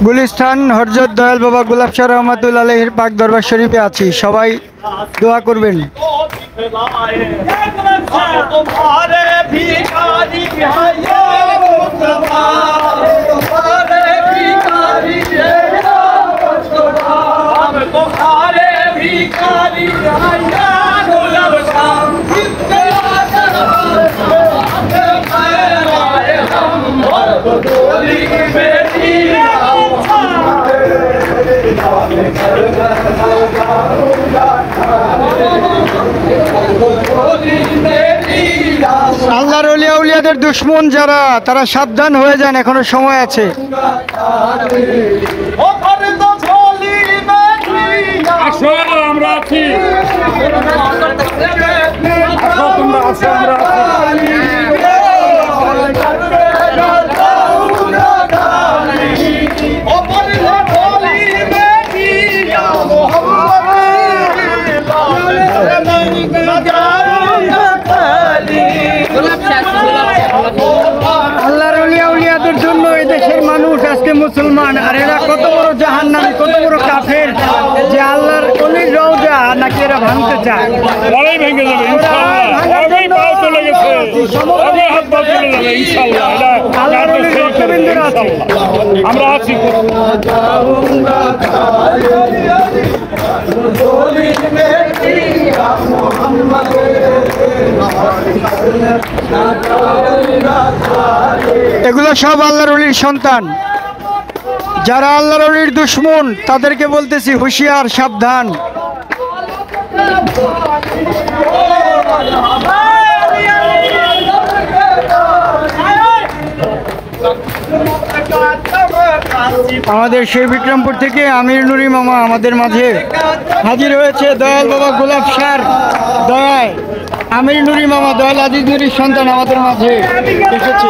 গুলিস্তান হযরত দয়াল বাবা গোলাপ শাহ রহমাতুল্লাহ আলাইহির পাক দরবার শরীফে আছি, সবাই দোয়া করবেন। আল্লাহর ওলিয়া উলিয়াদের দুশমন যারা, তারা সাবধান হয়ে যান, এখনো সময় আছে। আমরা আছি, আল্লাহর ওলিয়া উলিয়াদের জন্য এই দেশের মানুষ আজকে মুসলমান, আর এরা কত বড় জাহান্নামী, কত বড় কাফের যে আল্লাহর অলির রওজা নাকি এরা ভাঙতে চায়। বলাই ভেঙে যাবে ইনশাআল্লাহ, আগেই পাও চলে গেছে, আগে হাত পা চলে যাবে ইনশাআল্লাহ। আল্লাহর অলির রক্তবিন্দুরা আছে, আমরা আছি। এগুলো সব আল্লাহর ওলির সন্তান। যারা আল্লাহর ওলির দুশমন তাদেরকে বলতেছি হুঁশিয়ার, সাবধান। আমাদের সেই বিক্রমপুর থেকে আমির নুরি মামা আমাদের মাঝে হাজির হয়েছে। দয়াল বাবা গোলাপ শাহ দয়ায় আমির নুরি মামা দয়াল আজিজ নুরির সন্তান আমাদের মাঝে এসেছে।